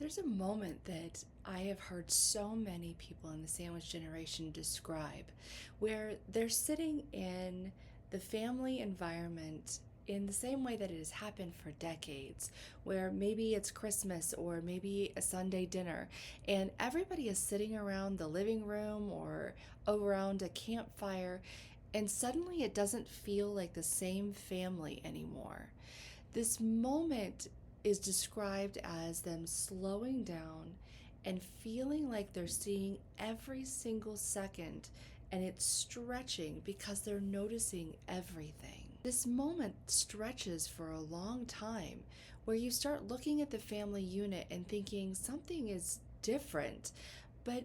There's a moment that I have heard so many people in the sandwich generation describe where they're sitting in the family environment in the same way that it has happened for decades, where maybe it's Christmas or maybe a Sunday dinner, and everybody is sitting around the living room or around a campfire, and suddenly it doesn't feel like the same family anymore. This moment is described as them slowing down and feeling like they're seeing every single second, and it's stretching because they're noticing everything. This moment stretches for a long time where you start looking at the family unit and thinking something is different, but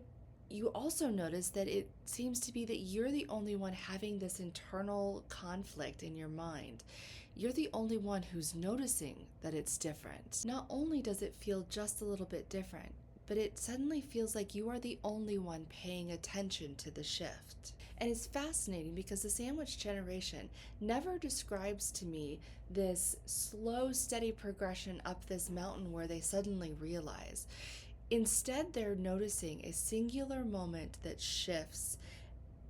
you also notice that it seems to be that you're the only one having this internal conflict in your mind. You're the only one who's noticing that it's different. Not only does it feel just a little bit different, but it suddenly feels like you are the only one paying attention to the shift. And it's fascinating because the sandwich generation never describes to me this slow, steady progression up this mountain where they suddenly realize. Instead, they're noticing a singular moment that shifts,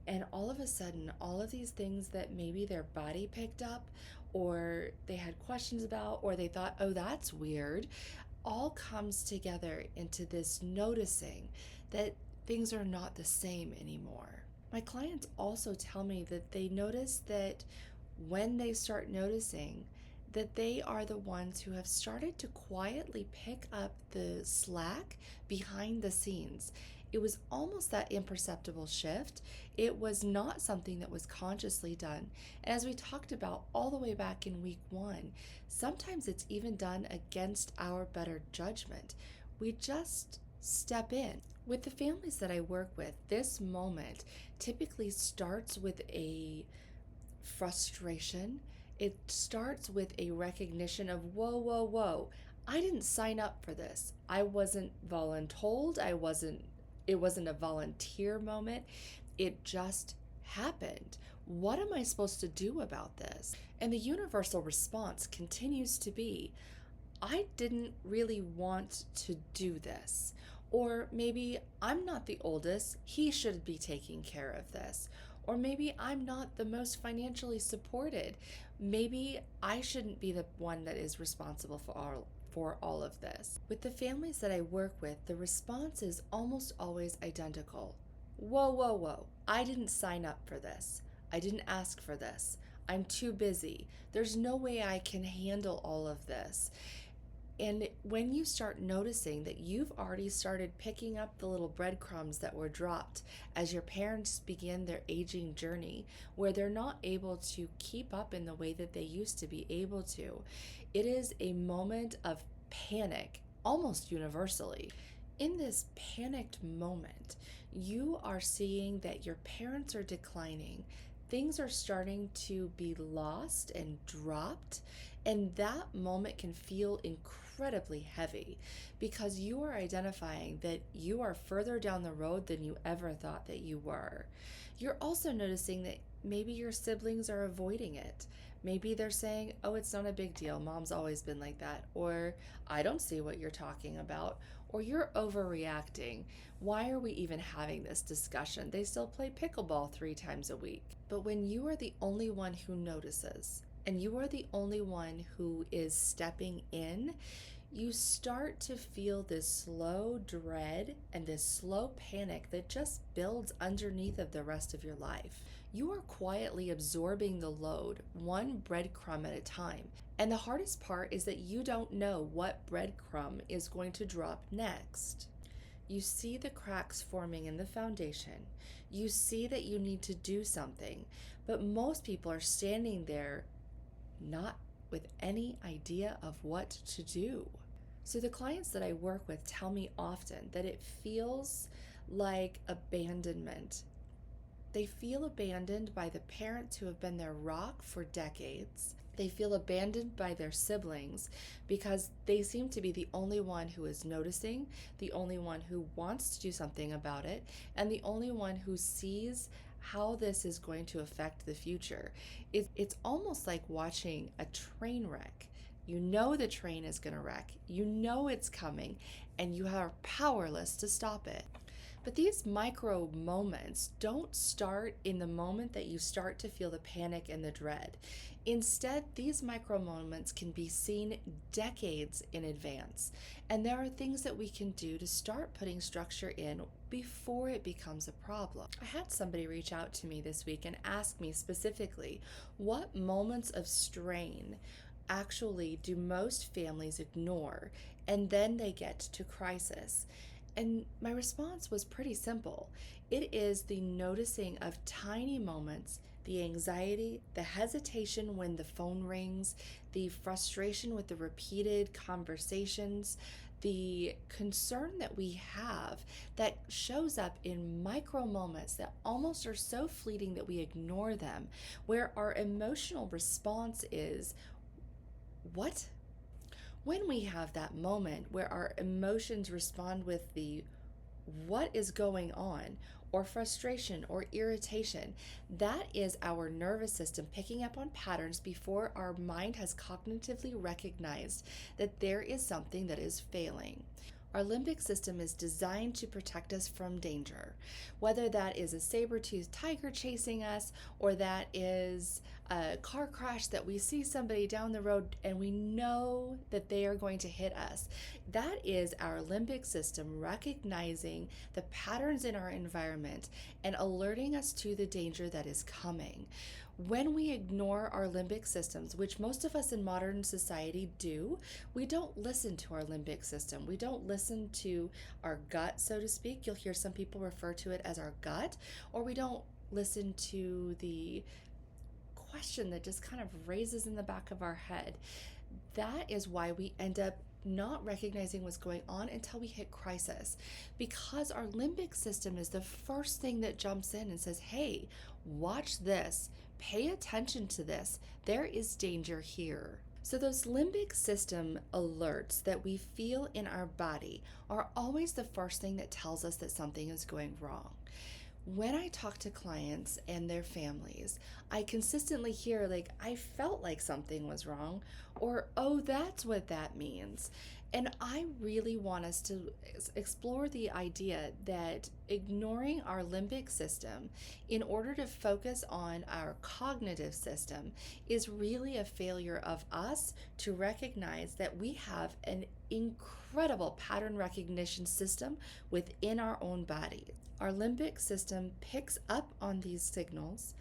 and all of a sudden, all of these things that maybe their body picked up, or they had questions about, or they thought, oh, that's weird, all comes together into this noticing that things are not the same anymore. My clients also tell me that they notice that when they start noticing, that they are the ones who have started to quietly pick up the slack behind the scenes. It was almost that imperceptible shift. It was not something that was consciously done. And as we talked about all the way back in week 1, sometimes it's even done against our better judgment. We just step in. With the families that I work with, this moment typically starts with a frustration. It starts with a recognition of, whoa, whoa, whoa, I didn't sign up for this. I wasn't voluntold. It wasn't a volunteer moment. It just happened. What am I supposed to do about this? And the universal response continues to be, I didn't really want to do this. Or maybe I'm not the oldest, he should be taking care of this. Or maybe I'm not the most financially supported. Maybe I shouldn't be the one that is responsible for all of this. With the families that I work with, the response is almost always identical. Whoa, whoa, whoa. I didn't sign up for this. I didn't ask for this. I'm too busy. There's no way I can handle all of this. And when you start noticing that you've already started picking up the little breadcrumbs that were dropped as your parents begin their aging journey, where they're not able to keep up in the way that they used to be able to, it is a moment of panic, almost universally. In this panicked moment, you are seeing that your parents are declining. Things are starting to be lost and dropped, and that moment can feel incredibly heavy because you are identifying that you are further down the road than you ever thought that you were. You're also noticing that maybe your siblings are avoiding it. Maybe they're saying, oh, it's not a big deal. Mom's always been like that. Or I don't see what you're talking about. Or you're overreacting. Why are we even having this discussion? They still play pickleball 3 times a week. But when you are the only one who notices, and you are the only one who is stepping in, you start to feel this slow dread and this slow panic that just builds underneath of the rest of your life. You are quietly absorbing the load, one breadcrumb at a time. And the hardest part is that you don't know what breadcrumb is going to drop next. You see the cracks forming in the foundation. You see that you need to do something, but most people are standing there not with any idea of what to do. So the clients that I work with tell me often that it feels like abandonment. They feel abandoned by the parents who have been their rock for decades. They feel abandoned by their siblings because they seem to be the only one who is noticing, the only one who wants to do something about it, and the only one who sees how this is going to affect the future. It's almost like watching a train wreck. You know the train is going to wreck. You know it's coming, and you are powerless to stop it. But these micro moments don't start in the moment that you start to feel the panic and the dread. Instead, these micro moments can be seen decades in advance. And there are things that we can do to start putting structure in before it becomes a problem. I had somebody reach out to me this week and ask me specifically, what moments of strain actually do most families ignore, and then they get to crisis? And my response was pretty simple. It is the noticing of tiny moments, the anxiety, the hesitation when the phone rings, the frustration with the repeated conversations, the concern that we have that shows up in micro moments that almost are so fleeting that we ignore them, where our emotional response is, what? When we have that moment where our emotions respond with the what is going on, or frustration or irritation, that is our nervous system picking up on patterns before our mind has cognitively recognized that there is something that is failing. Our limbic system is designed to protect us from danger, whether that is a saber-toothed tiger chasing us, or that is a car crash that we see somebody down the road and we know that they are going to hit us. That is our limbic system recognizing the patterns in our environment and alerting us to the danger that is coming. When we ignore our limbic systems, which most of us in modern society do, we don't listen to our limbic system. We don't listen to our gut, so to speak. You'll hear some people refer to it as our gut, or we don't listen to the question that just kind of raises in the back of our head. That is why we end up not recognizing what's going on until we hit crisis, because our limbic system is the first thing that jumps in and says, hey, watch this, pay attention to this, there is danger here. So those limbic system alerts that we feel in our body are always the first thing that tells us that something is going wrong. When I talk to clients and their families, I consistently hear, like, I felt like something was wrong, or, oh, that's what that means. And I really want us to explore the idea that ignoring our limbic system in order to focus on our cognitive system is really a failure of us to recognize that we have an incredible pattern recognition system within our own bodies. Our limbic system picks up on these signals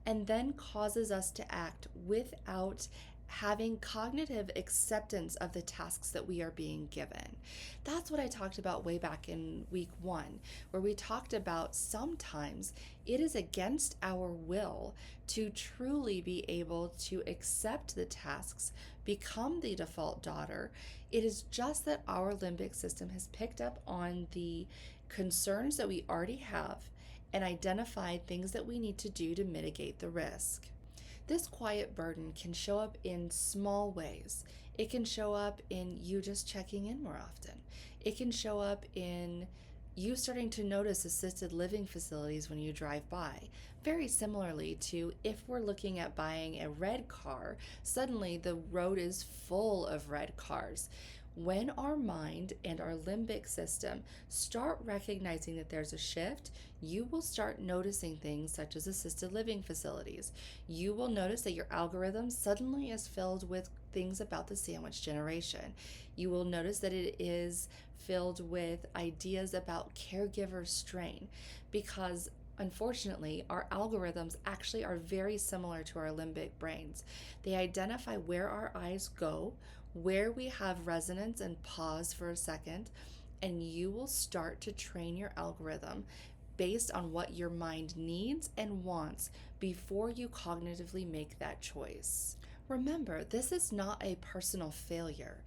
and then causes us to act without having cognitive acceptance of the tasks that we are being given. That's what I talked about way back in week 1, where we talked about sometimes it is against our will to truly be able to accept the tasks, become the default daughter. It is just that our limbic system has picked up on the concerns that we already have and identified things that we need to do to mitigate the risk. This quiet burden can show up in small ways. It can show up in you just checking in more often. It can show up in you starting to notice assisted living facilities when you drive by. Very similarly to if we're looking at buying a red car, suddenly the road is full of red cars. When our mind and our limbic system start recognizing that there's a shift, you will start noticing things such as assisted living facilities. You will notice that your algorithm suddenly is filled with things about the sandwich generation. You will notice that it is filled with ideas about caregiver strain, because unfortunately, our algorithms actually are very similar to our limbic brains. They identify where our eyes go, where we have resonance and pause for a second, and you will start to train your algorithm based on what your mind needs and wants before you cognitively make that choice. Remember, this is not a personal failure.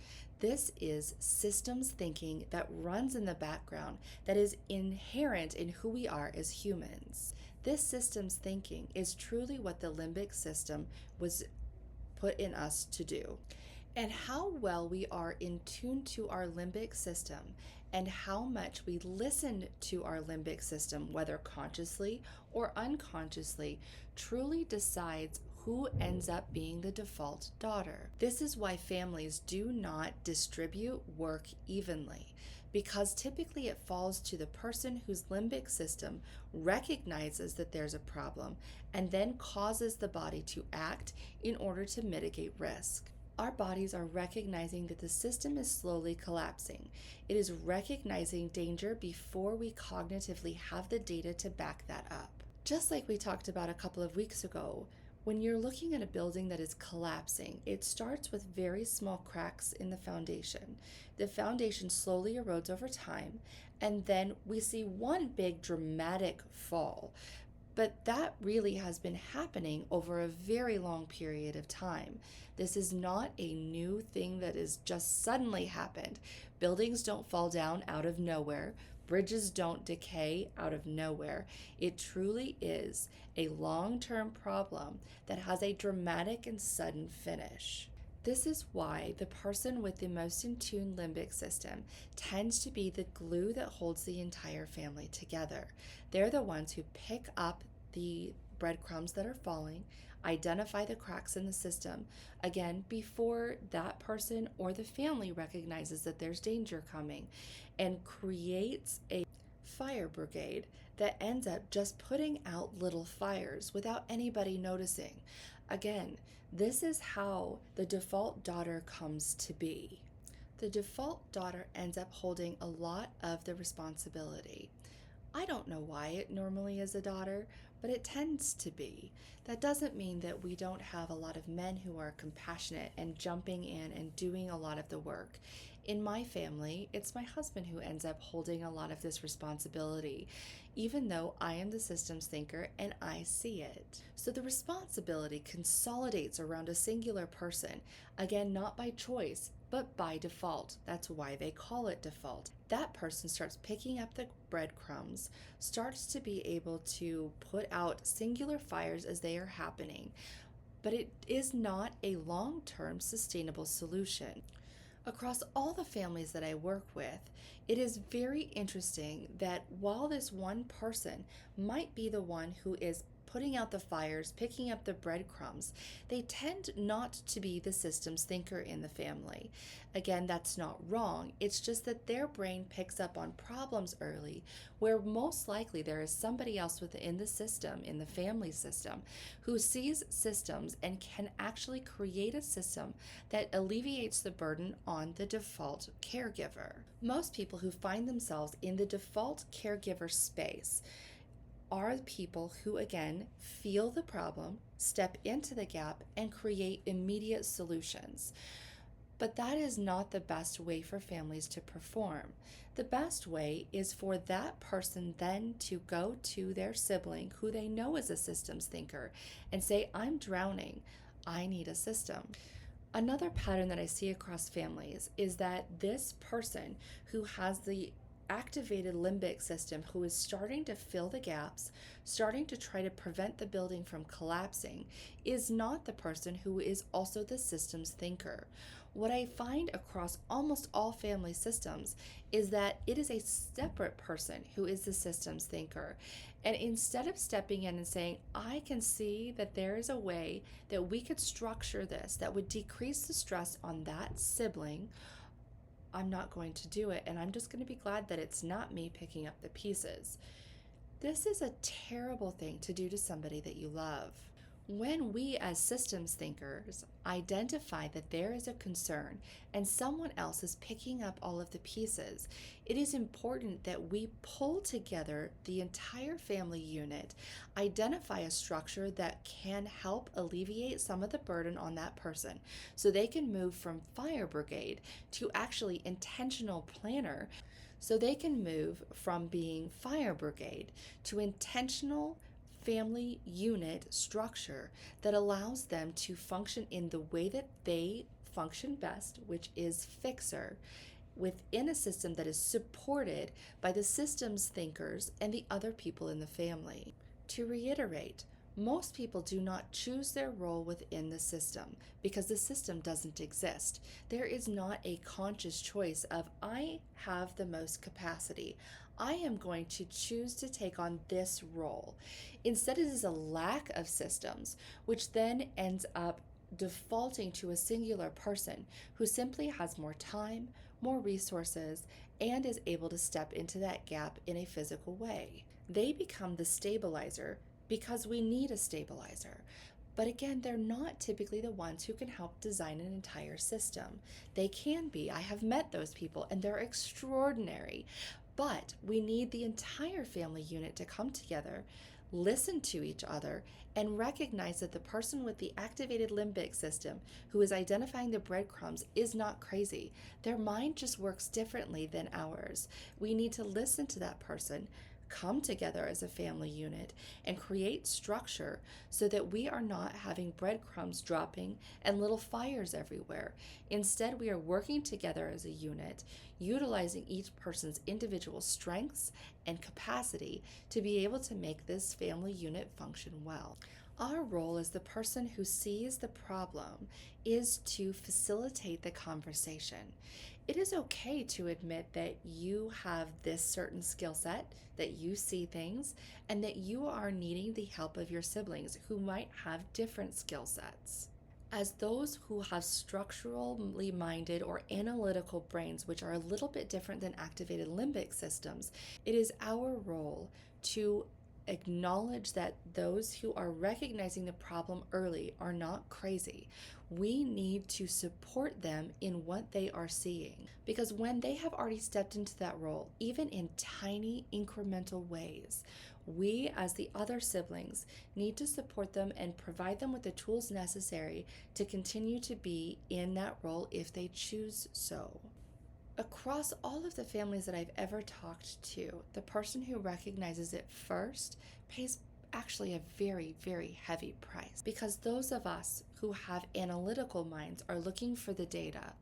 This is systems thinking that runs in the background that is inherent in who we are as humans. This systems thinking is truly what the limbic system was put in us to do. And how well we are in tune to our limbic system and how much we listen to our limbic system, whether consciously or unconsciously, truly decides who ends up being the default daughter. This is why families do not distribute work evenly, because typically it falls to the person whose limbic system recognizes that there's a problem and then causes the body to act in order to mitigate risk. Our bodies are recognizing that the system is slowly collapsing. It is recognizing danger before we cognitively have the data to back that up. Just like we talked about a couple of weeks ago, when you're looking at a building that is collapsing, it starts with very small cracks in the foundation. The foundation slowly erodes over time, and then we see one big dramatic fall. But that really has been happening over a very long period of time. This is not a new thing that has just suddenly happened. Buildings don't fall down out of nowhere. Bridges don't decay out of nowhere. It truly is a long-term problem that has a dramatic and sudden finish. This is why the person with the most in tune limbic system tends to be the glue that holds the entire family together. They're the ones who pick up the breadcrumbs that are falling, identify the cracks in the system, again, before that person or the family recognizes that there's danger coming, and creates a fire brigade that ends up just putting out little fires without anybody noticing. Again, this is how the default daughter comes to be. The default daughter ends up holding a lot of the responsibility. I don't know why it normally is a daughter, but it tends to be. That doesn't mean that we don't have a lot of men who are compassionate and jumping in and doing a lot of the work. In my family, it's my husband who ends up holding a lot of this responsibility, even though I am the systems thinker and I see it. So the responsibility consolidates around a singular person, again, not by choice, but by default. That's why they call it default. That person starts picking up the breadcrumbs, starts to be able to put out singular fires as they are happening, but it is not a long-term sustainable solution. Across all the families that I work with, it is very interesting that while this one person might be the one who is putting out the fires, picking up the breadcrumbs, they tend not to be the systems thinker in the family. Again, that's not wrong. It's just that their brain picks up on problems early, where most likely there is somebody else within the system, in the family system, who sees systems and can actually create a system that alleviates the burden on the default caregiver. Most people who find themselves in the default caregiver space are people who, again, feel the problem, step into the gap, and create immediate solutions. But that is not the best way for families to perform. The best way is for that person then to go to their sibling, who they know is a systems thinker, and say, I'm drowning, I need a system. Another pattern that I see across families is that this person who has the activated limbic system, who is starting to fill the gaps, starting to try to prevent the building from collapsing, is not the person who is also the systems thinker. What I find across almost all family systems is that it is a separate person who is the systems thinker. And instead of stepping in and saying, I can see that there is a way that we could structure this that would decrease the stress on that sibling, I'm not going to do it, and I'm just going to be glad that it's not me picking up the pieces. This is a terrible thing to do to somebody that you love. When we as systems thinkers identify that there is a concern and someone else is picking up all of the pieces, it is important that we pull together the entire family unit, identify a structure that can help alleviate some of the burden on that person so they can move from fire brigade to actually intentional planner, so they can move from being fire brigade to intentional family unit structure that allows them to function in the way that they function best, which is fixer, within a system that is supported by the systems thinkers and the other people in the family. To reiterate, most people do not choose their role within the system because the system doesn't exist. There is not a conscious choice of, I have the most capacity, I am going to choose to take on this role. Instead, it is a lack of systems, which then ends up defaulting to a singular person who simply has more time, more resources, and is able to step into that gap in a physical way. They become the stabilizer because we need a stabilizer. But again, they're not typically the ones who can help design an entire system. They can be. I have met those people and they're extraordinary. But we need the entire family unit to come together, listen to each other, and recognize that the person with the activated limbic system who is identifying the breadcrumbs is not crazy. Their mind just works differently than ours. We need to listen to that person, come together as a family unit, and create structure so that we are not having breadcrumbs dropping and little fires everywhere. Instead, we are working together as a unit, utilizing each person's individual strengths and capacity to be able to make this family unit function well. Our role as the person who sees the problem is to facilitate the conversation. It is okay to admit that you have this certain skill set, that you see things, and that you are needing the help of your siblings who might have different skill sets. As those who have structurally minded or analytical brains, which are a little bit different than activated limbic systems, it is our role to acknowledge that those who are recognizing the problem early are not crazy. We need to support them in what they are seeing. Because when they have already stepped into that role, even in tiny incremental ways, we, as the other siblings, need to support them and provide them with the tools necessary to continue to be in that role if they choose so. Across all of the families that I've ever talked to, the person who recognizes it first pays actually a very, very heavy price, because those of us who have analytical minds are looking for the data,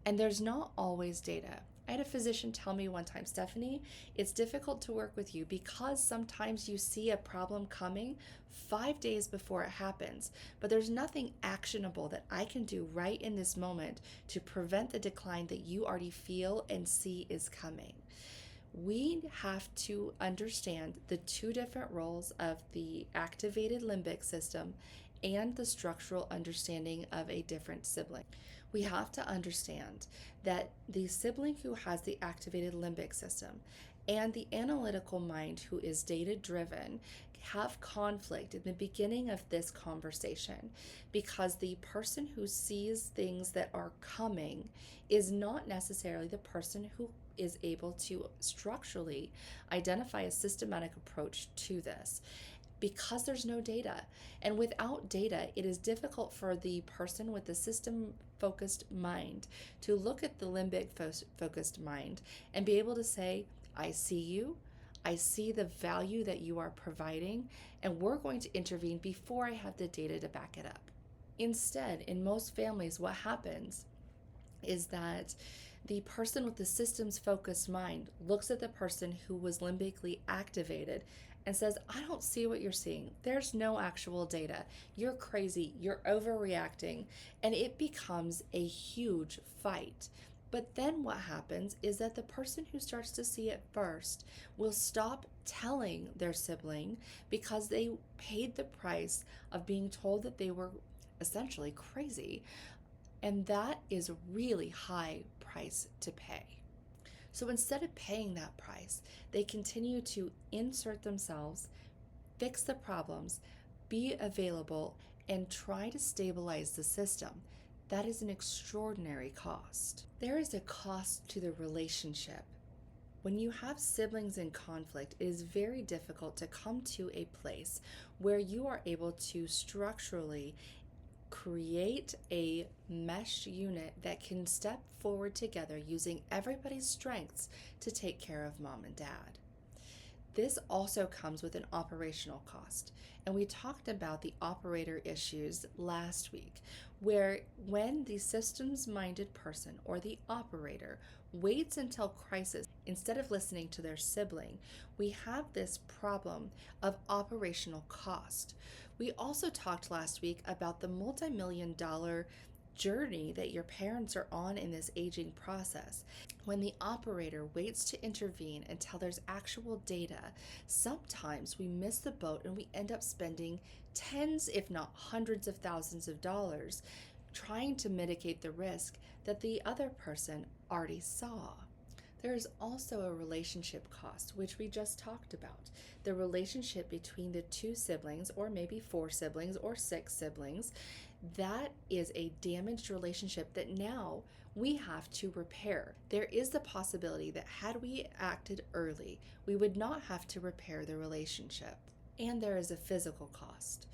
and there's not always data. I had a physician tell me one time, Stephanie, it's difficult to work with you because sometimes you see a problem coming 5 days before it happens, but there's nothing actionable that I can do right in this moment to prevent the decline that you already feel and see is coming. We have to understand the two different roles of the activated limbic system and the structural understanding of a different sibling. We have to understand that the sibling who has the activated limbic system and the analytical mind who is data driven have conflict in the beginning of this conversation, because the person who sees things that are coming is not necessarily the person who is able to structurally identify a systematic approach to this, because there's no data. And without data, it is difficult for the person with the system focused mind to look at the limbic focused mind and be able to say, I see you, I see the value that you are providing, and we're going to intervene before I have the data to back it up. Instead, in most families, what happens is that the person with the systems focused mind looks at the person who was limbically activated and says, I don't see what you're seeing. There's no actual data. You're crazy. You're overreacting. And it becomes a huge fight. But then what happens is that the person who starts to see it first will stop telling their sibling because they paid the price of being told that they were essentially crazy. And that is a really high price to pay. So instead of paying that price, they continue to insert themselves, fix the problems, be available, and try to stabilize the system. That is an extraordinary cost. There is a cost to the relationship. When you have siblings in conflict, it is very difficult to come to a place where you are able to structurally create a mesh unit that can step forward together using everybody's strengths to take care of mom and dad. This also comes with an operational cost. And we talked about the operator issues last week, where when the systems-minded person or the operator waits until crisis instead of listening to their sibling, we have this problem of operational cost. We also talked last week about the multi-million-dollar journey that your parents are on in this aging process. When the operator waits to intervene until there's actual data, sometimes we miss the boat and we end up spending tens, if not hundreds of thousands of dollars trying to mitigate the risk that the other person already saw. There is also a relationship cost, which we just talked about. The relationship between the two siblings, or maybe four siblings, or six siblings, that is a damaged relationship that now we have to repair. There is the possibility that had we acted early, we would not have to repair the relationship. And there is a physical cost,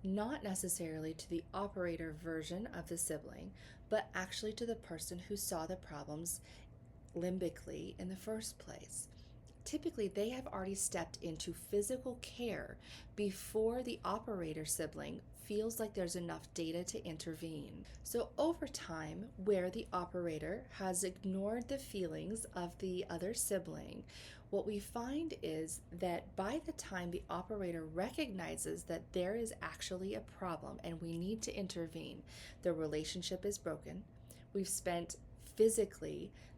not necessarily to the operator version of the sibling, but actually to the person who saw the problems limbically in the first place. Typically, they have already stepped into physical care before the operator sibling feels like there's enough data to intervene. So, over time, where the operator has ignored the feelings of the other sibling, what we find is that by the time the operator recognizes that there is actually a problem and we need to intervene, the relationship is broken. We've spent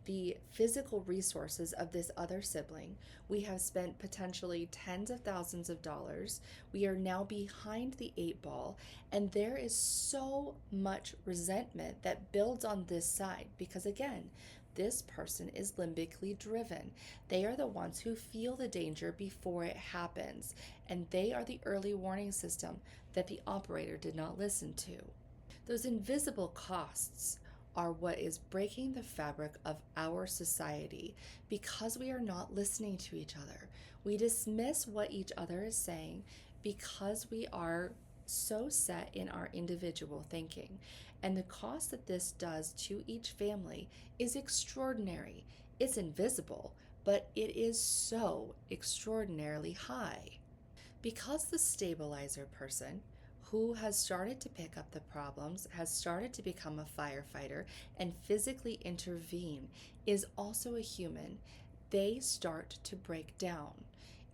the physical resources of this other sibling. We have spent potentially tens of thousands of dollars. We are now behind the eight ball, and there is so much resentment that builds on this side because, again, this person is limbically driven. They are the ones who feel the danger before it happens, and they are the early warning system that the operator did not listen to. Those invisible costs are what is breaking the fabric of our society because we are not listening to each other. We dismiss what each other is saying because we are so set in our individual thinking. And the cost that this does to each family is extraordinary. It's invisible, but it is so extraordinarily high. Because the stabilizer person who has started to pick up the problems, has started to become a firefighter and physically intervene, is also a human, they start to break down.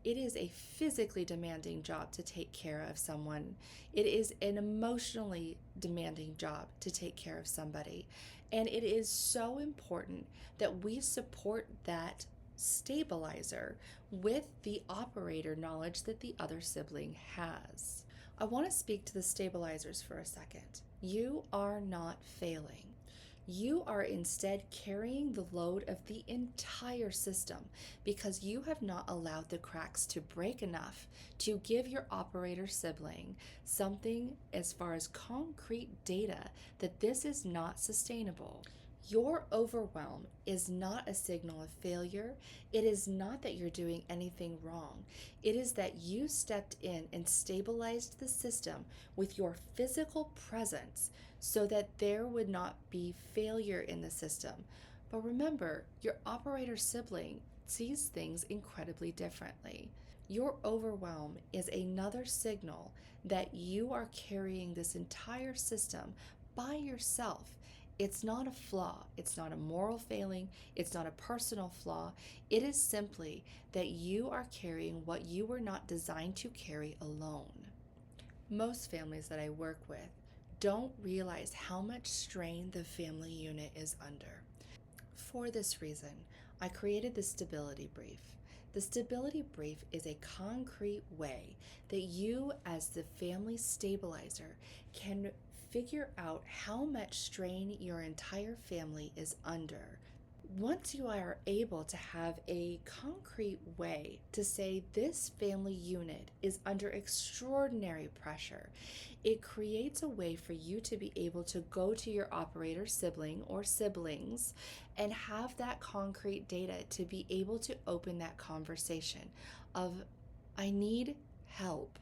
It is a physically demanding job to take care of someone. It is an emotionally demanding job to take care of somebody. And it is so important that we support that stabilizer with the operator knowledge that the other sibling has. I want to speak to the stabilizers for a second. You are not failing. You are instead carrying the load of the entire system because you have not allowed the cracks to break enough to give your operator sibling something as far as concrete data that this is not sustainable. Your overwhelm is not a signal of failure. It is not that you're doing anything wrong. It is that you stepped in and stabilized the system with your physical presence so that there would not be failure in the system. But remember, your operator sibling sees things incredibly differently. Your overwhelm is another signal that you are carrying this entire system by yourself. It's not a flaw. It's not a moral failing. It's not a personal flaw. It is simply that you are carrying what you were not designed to carry alone. Most families that I work with don't realize how much strain the family unit is under. For this reason, I created the stability brief. The stability brief is a concrete way that you, as the family stabilizer, can figure out how much strain your entire family is under. Once you are able to have a concrete way to say this family unit is under extraordinary pressure, it creates a way for you to be able to go to your operator sibling or siblings and have that concrete data to be able to open that conversation of, I need help.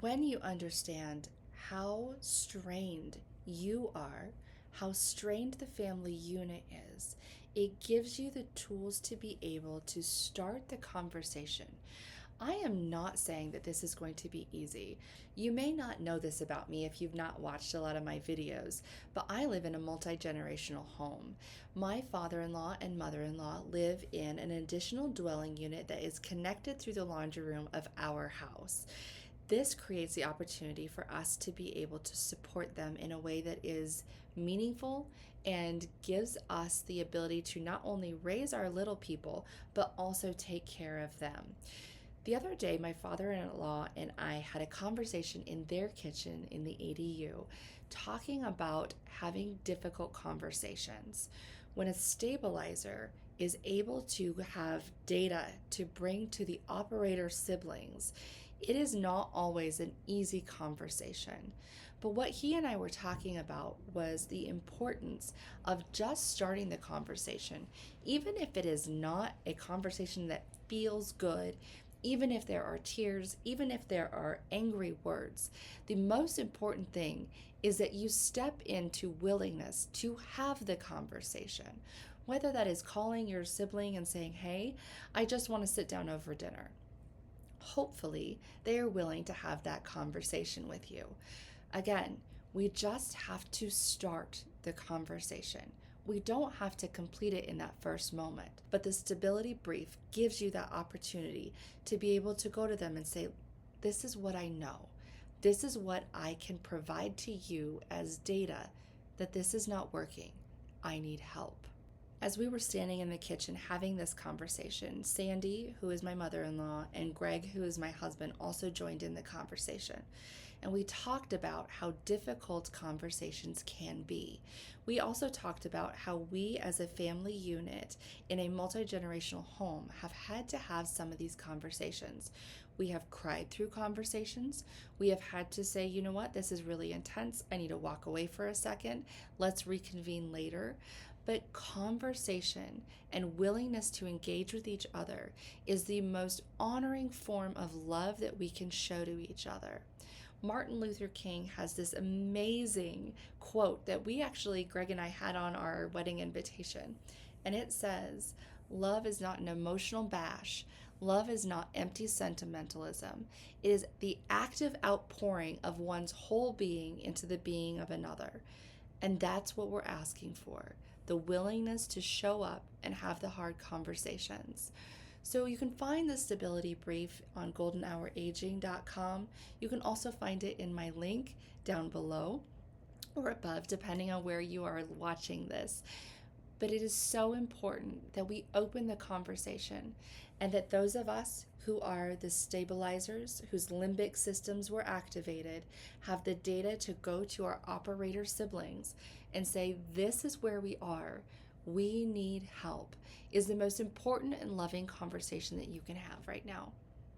When you understand how strained you are, how strained the family unit is, it gives you the tools to be able to start the conversation. I am not saying that this is going to be easy. You may not know this about me if you've not watched a lot of my videos, but I live in a multi-generational home. My father-in-law and mother-in-law live in an additional dwelling unit that is connected through the laundry room of our house. This creates the opportunity for us to be able to support them in a way that is meaningful and gives us the ability to not only raise our little people, but also take care of them. The other day, my father-in-law and I had a conversation in their kitchen in the ADU, talking about having difficult conversations. When a stabilizer is able to have data to bring to the operator siblings, it is not always an easy conversation. But what he and I were talking about was the importance of just starting the conversation, even if it is not a conversation that feels good, even if there are tears, even if there are angry words. The most important thing is that you step into willingness to have the conversation. Whether that is calling your sibling and saying, hey, I just want to sit down over dinner. Hopefully, they are willing to have that conversation with you. Again, we just have to start the conversation. We don't have to complete it in that first moment, but the stability brief gives you that opportunity to be able to go to them and say, this is what I know. This is what I can provide to you as data that this is not working. I need help. As we were standing in the kitchen having this conversation, Sandy, who is my mother-in-law, and Greg, who is my husband, also joined in the conversation. And we talked about how difficult conversations can be. We also talked about how we as a family unit in a multi-generational home have had to have some of these conversations. We have cried through conversations. We have had to say, you know what, this is really intense. I need to walk away for a second. Let's reconvene later. But conversation and willingness to engage with each other is the most honoring form of love that we can show to each other. Martin Luther King has this amazing quote that Greg and I had on our wedding invitation. And it says, love is not an emotional bash. Love is not empty sentimentalism. It is the active outpouring of one's whole being into the being of another. And that's what we're asking for, the willingness to show up and have the hard conversations. So you can find the stability brief on goldenhouraging.com. You can also find it in my link down below or above, depending on where you are watching this. But it is so important that we open the conversation and that those of us who are the stabilizers, whose limbic systems were activated, have the data to go to our operator siblings and say, this is where we are. We need help, is the most important and loving conversation that you can have right now.